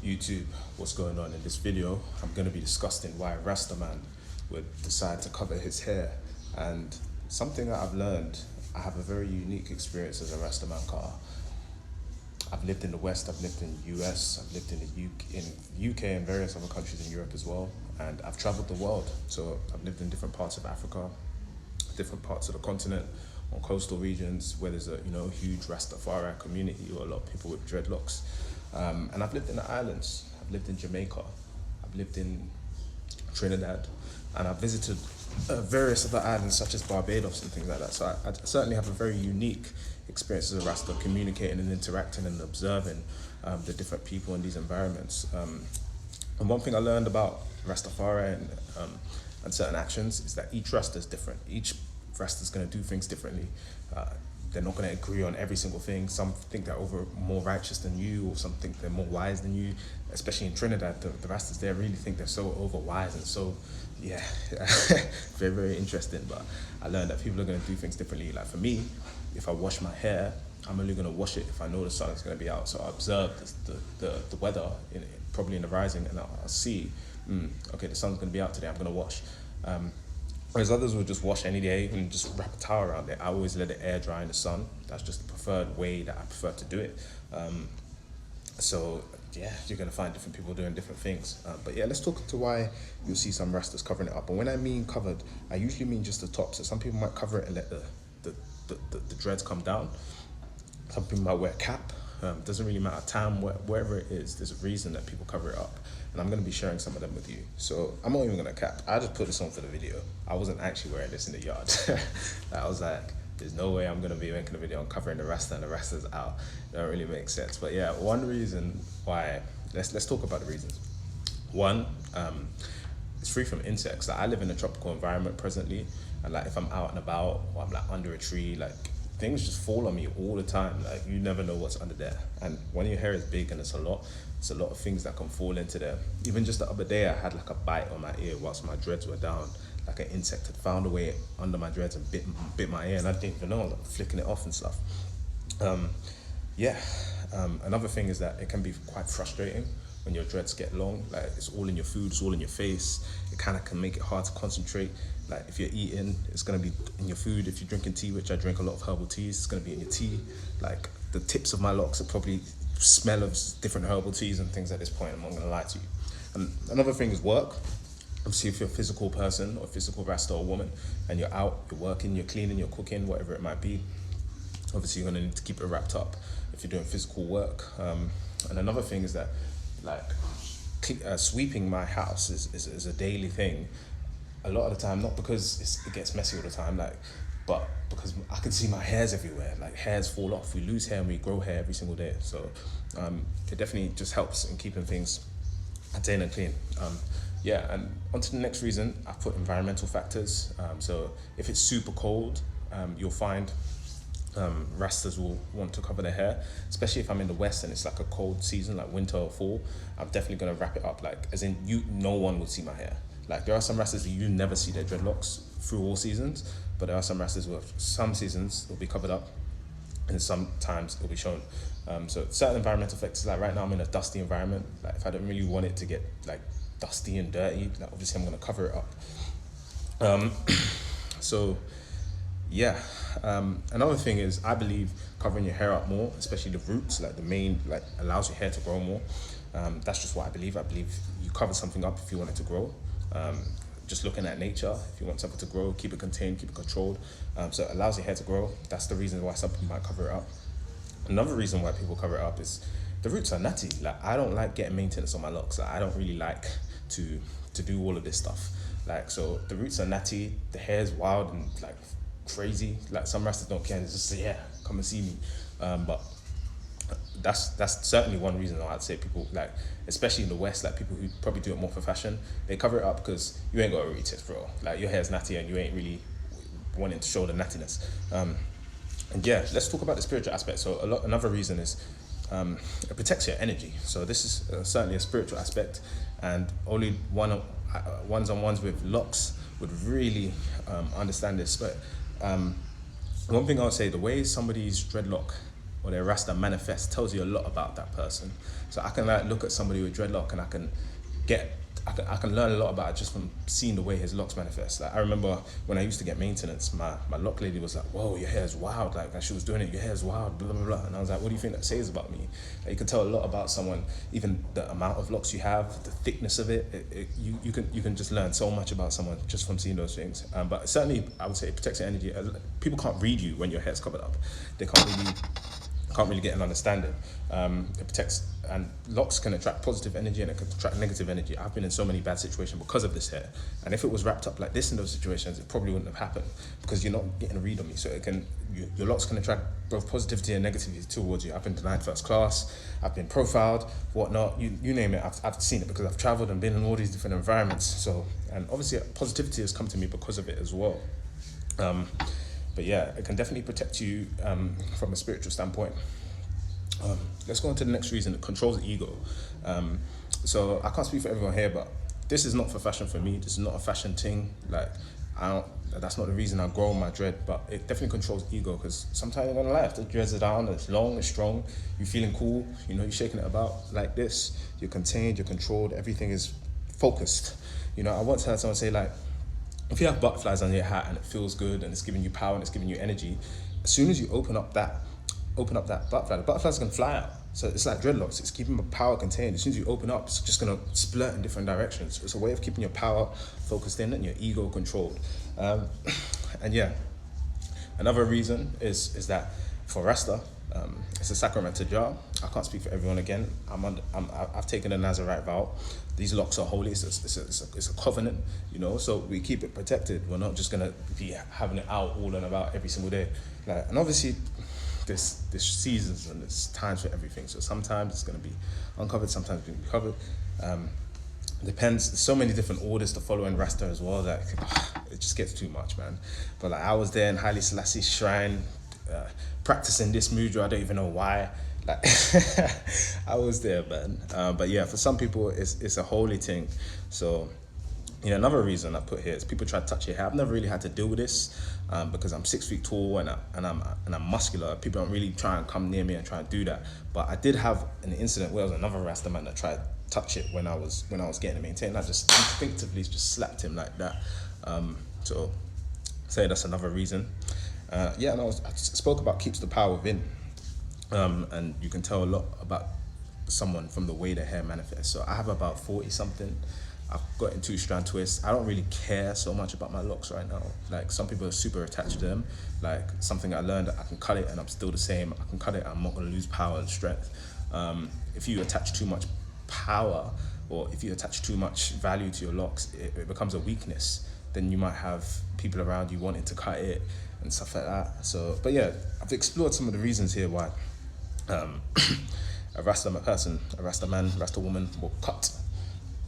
YouTube, what's going on? In this video, I'm going to be discussing why a Rasta man would decide to cover his hair. And something that I've learned, I have a very unique experience as a Rasta man, car. I've lived in the West, I've lived in the US, I've lived in the UK and various other countries in Europe as well. And I've traveled the world. So I've lived in different parts of Africa, different parts of the continent, on coastal regions where there's a huge Rastafari community or a lot of people with dreadlocks. And I've lived in the islands. I've lived in Jamaica. I've lived in Trinidad, and I've visited various other islands such as Barbados and things like that. So I certainly have a very unique experience as a Rasta, communicating and interacting and observing the different people in these environments. And one thing I learned about Rastafari and certain actions is that each Rasta is different. Each Rasta is going to do things differently. They're not going to agree on every single thing. Some think they're more righteous than you, or some think they're more wise than you. Especially in Trinidad, the Rastas there really think they're so over wise and so, very, very interesting. But I learned that people are going to do things differently. Like for me, if I wash my hair, I'm only going to wash it if I know the sun is going to be out. So I observe the weather, probably in the rising, and I'll see, okay, the sun's going to be out today, I'm going to wash. Whereas others will just wash any day and just wrap a towel around it. I always let it air dry in the sun. That's just the preferred way that I prefer to do it. So you're gonna find different people doing different things. But let's talk to why you'll see some Rastas covering it up. And when I mean covered, I usually mean just the top. So some people might cover it and let the dreads come down. Some people might wear a cap. Doesn't really matter, tam, wherever it is, there's a reason that people cover it up. And I'm going to be sharing some of them with you. So I'm not even going to cap. I just put this on for the video. I wasn't actually wearing this in the yard. I was like, there's no way I'm going to be making a video on covering the Rasta and the Rasta's out. That don't really make sense. But one reason why, let's talk about the reasons. One, it's free from insects. Like, I live in a tropical environment presently. And like if I'm out and about, or I'm like under a tree, like things just fall on me all the time. Like you never know what's under there. And when your hair is big and it's a lot of things that can fall into there. Even just the other day, I had like a bite on my ear whilst my dreads were down. Like an insect had found a way under my dreads and bit my ear, and I didn't even know. I was like flicking it off and stuff. Another thing is that it can be quite frustrating when your dreads get long. Like it's all in your food, it's all in your face. It kind of can make it hard to concentrate. Like if you're eating, it's gonna be in your food. If you're drinking tea, which I drink a lot of herbal teas, it's gonna be in your tea. Like the tips of my locks are probably smell of different herbal teas and things at this point. I'm not gonna lie to you. And another thing is work. Obviously, if you're a physical person or a physical Rasta or woman and you're out, you're working, you're cleaning, you're cooking, whatever it might be, obviously you're gonna need to keep it wrapped up if you're doing physical work. And another thing is that like sweeping my house is a daily thing. A lot of the time, not because it gets messy all the time, but because I can see my hairs everywhere. Like hairs fall off. We lose hair and we grow hair every single day. So it definitely just helps in keeping things contained and clean. And on to the next reason, I've put environmental factors. So if it's super cold, you'll find Rastas will want to cover their hair, especially if I'm in the West and it's like a cold season, like winter or fall. I'm definitely gonna wrap it up, like as in no one will see my hair. Like there are some Rastas that you never see their dreadlocks through all seasons, but there are some Rastas where some seasons it'll be covered up and sometimes it'll be shown. So certain environmental factors, like right now I'm in a dusty environment. Like if I don't really want it to get like dusty and dirty, like obviously I'm gonna cover it up. Another thing is I believe covering your hair up more, especially the roots, like the main, like allows your hair to grow more. That's just what I believe. I believe you cover something up if you want it to grow. Just looking at nature, if you want something to grow, keep it contained, keep it controlled. So it allows your hair to grow. That's the reason why some people might cover it up. Another reason why people cover it up is the roots are natty. Like I don't like getting maintenance on my locks. Like, I don't really like to do all of this stuff. Like, so the roots are natty, the hair is wild and like crazy. Like some Rastas don't care, they just say, come and see me. But that's certainly one reason why I'd say people, like especially in the West, like people who probably do it more for fashion, they cover it up because you ain't got a retest, bro. Like your hair's natty and you ain't really wanting to show the nattiness. Let's talk about the spiritual aspect. So another reason is it protects your energy. So this is certainly a spiritual aspect, and only ones-on-ones with locks would really understand this. But one thing I would say, the way somebody's dreadlock or their rasta manifest tells you a lot about that person. So I can like look at somebody with dreadlock and I can learn a lot about it just from seeing the way his locks manifest. Like I remember when I used to get maintenance, my lock lady was like, "Whoa, your hair is wild!" Like, and she was doing it, "Your hair is wild," blah blah blah. And I was like, "What do you think that says about me?" Like, you can tell a lot about someone, even the amount of locks you have, the thickness of it. You can just learn so much about someone just from seeing those things. But certainly, I would say it protects your energy. People can't read you when your hair's covered up. They can't really get an understanding. It protects, and locks can attract positive energy and it can attract negative energy. I've been in so many bad situations because of this hair, and if it was wrapped up like this in those situations, it probably wouldn't have happened because you're not getting a read on me. So your locks can attract both positivity and negativity towards you. I've been denied first class, I've been profiled, whatnot, you name it. I've seen it because I've traveled and been in all these different environments. So, and obviously positivity has come to me because of it as well. But yeah, it can definitely protect you from a spiritual standpoint. Let's go on to the next reason. It controls the ego. So I can't speak for everyone here, but this is not for fashion for me. This is not a fashion thing. Like, that's not the reason I grow my dread, but it definitely controls ego because sometimes you're gonna lie, if the dreads are down, it's long, it's strong, you're feeling cool, you're shaking it about like this, you're contained, you're controlled, everything is focused. I once heard someone say, like, if you have butterflies on your hat and it feels good and it's giving you power and it's giving you energy, as soon as you open up that butterfly, the butterfly's gonna fly out. So it's like dreadlocks, it's keeping the power contained. As soon as you open up, it's just gonna splurt in different directions. It's a way of keeping your power focused in and your ego controlled. And yeah, another reason is that for Rasta, it's a sacrament to Jah. I can't speak for everyone again. I've taken a Nazarite vow. These locks are holy. It's a covenant, So we keep it protected. We're not just gonna be having it out all and about every single day. And obviously, there's seasons and there's times for everything. So sometimes it's gonna be uncovered, sometimes it's gonna be covered. Depends. There's so many different orders to follow in Rasta as well that it just gets too much, man. But I was there in Haile Selassie's shrine, practicing this mudra. I don't even know why. I was there, man. But yeah, for some people, it's a holy thing. So, another reason I put here is people try to touch your hair. I've never really had to deal with this because I'm 6 feet tall and I'm muscular. People don't really try and come near me and try and do that. But I did have an incident where there was another Rasta man that tried to touch it when I was getting it maintained. I just instinctively just slapped him like that. So, say that's another reason. I spoke about keeps the power within. And you can tell a lot about someone from the way their hair manifests. So I have about 40 something. I've got in 2-strand twists. I don't really care so much about my locks right now. Like, some people are super attached to them. Like, something I learned, I can cut it and I'm still the same. I can cut it and I'm not gonna lose power and strength. If you attach too much power or if you attach too much value to your locks, it becomes a weakness. Then you might have people around you wanting to cut it and stuff like that. So, but yeah, I've explored some of the reasons here why a Rasta person, a Rasta man, Rasta woman will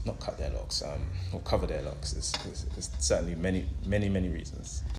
not cut their locks, or cover their locks. There's certainly many reasons.